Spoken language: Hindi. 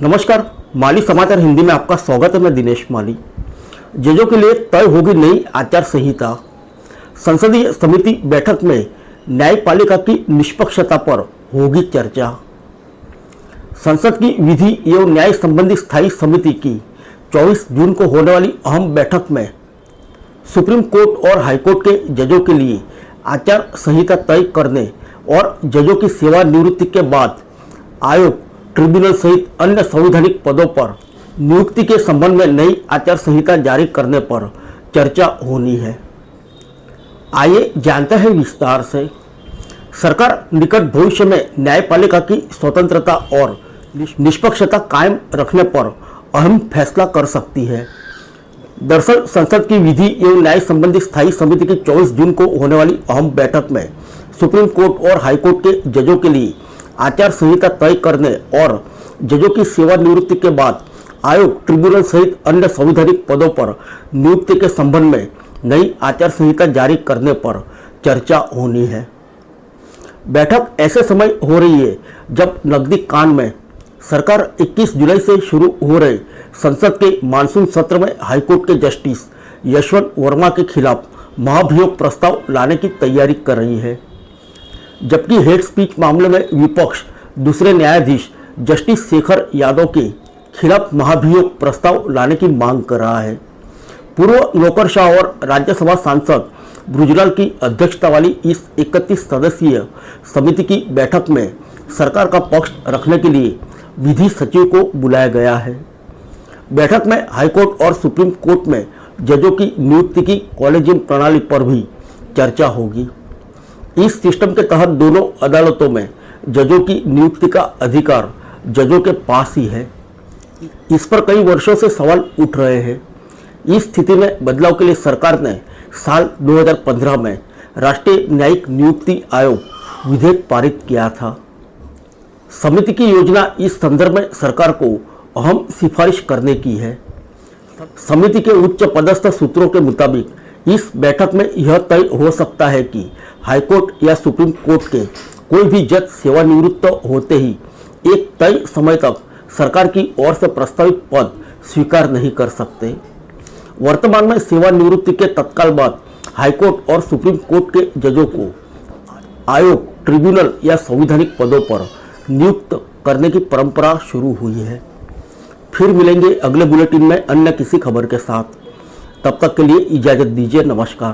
नमस्कार, माली समाचार हिंदी में आपका स्वागत है। मैं दिनेश माली। जजों के लिए तय होगी नई आचार संहिता। संसदीय समिति बैठक में न्यायपालिका की निष्पक्षता पर होगी चर्चा। संसद की विधि एवं न्याय संबंधी स्थायी समिति की 24 जून को होने वाली अहम बैठक में सुप्रीम कोर्ट और हाईकोर्ट के जजों के लिए आचार संहिता तय करने और जजों की सेवानिवृत्ति के बाद आयोग, ट्रिब्यूनल सहित अन्य संवैधानिक पदों पर नियुक्ति के संबंध में नई आचार संहिता जारी करने पर चर्चा होनी है। आइए जानते हैं विस्तार से। सरकार निकट भविष्य में न्यायपालिका की स्वतंत्रता और निष्पक्षता कायम रखने पर अहम फैसला कर सकती है। दरअसल संसद की विधि एवं न्याय संबंधी स्थायी समिति की 24 जून को होने वाली अहम बैठक में सुप्रीम कोर्ट और हाईकोर्ट के जजों के लिए आचार संहिता तय करने और जजों की सेवानिवृत्ति के बाद आयोग, ट्रिब्यूनल सहित अन्य संवैधानिक पदों पर नियुक्ति के संबंध में नई आचार संहिता जारी करने पर चर्चा होनी है। बैठक ऐसे समय हो रही है जब नकदी कांड में सरकार 21 जुलाई से शुरू हो रहे संसद के मानसून सत्र में हाईकोर्ट के जस्टिस यशवंत वर्मा के खिलाफ महाभियोग प्रस्ताव लाने की तैयारी कर रही है, जबकि हेट स्पीच मामले में विपक्ष दूसरे न्यायाधीश जस्टिस शेखर यादव के खिलाफ महाभियोग प्रस्ताव लाने की मांग कर रहा है। पूर्व नौकरशाह और राज्यसभा सांसद ब्रजलाल की अध्यक्षता वाली इस 31 सदस्यीय समिति की बैठक में सरकार का पक्ष रखने के लिए विधि सचिव को बुलाया गया है। बैठक में हाईकोर्ट और सुप्रीम कोर्ट में जजों की नियुक्ति की कॉलेजियम प्रणाली पर भी चर्चा होगी। इस सिस्टम के तहत दोनों अदालतों में जजों की नियुक्ति का अधिकार जजों के पास ही है। इस पर कई वर्षों से सवाल उठ रहे हैं। इस स्थिति में बदलाव के लिए सरकार ने साल 2015 में राष्ट्रीय न्यायिक नियुक्ति आयोग विधेयक पारित किया था। समिति की योजना इस संदर्भ में सरकार को अहम सिफारिश करने की है। समिति के उच्च पदस्थ सूत्रों के मुताबिक इस बैठक में यह तय हो सकता है कि हाईकोर्ट या सुप्रीम कोर्ट के कोई भी जज सेवानिवृत्त होते ही एक तय समय तक सरकार की ओर से प्रस्तावित पद स्वीकार नहीं कर सकते। वर्तमान में सेवानिवृत्ति के तत्काल बाद हाईकोर्ट और सुप्रीम कोर्ट के जजों को आयोग, ट्रिब्यूनल या संवैधानिक पदों पर नियुक्त करने की परंपरा शुरू हुई है। फिर मिलेंगे अगले बुलेटिन में अन्य किसी खबर के साथ। तब तक के लिए इजाज़त दीजिए। नमस्कार।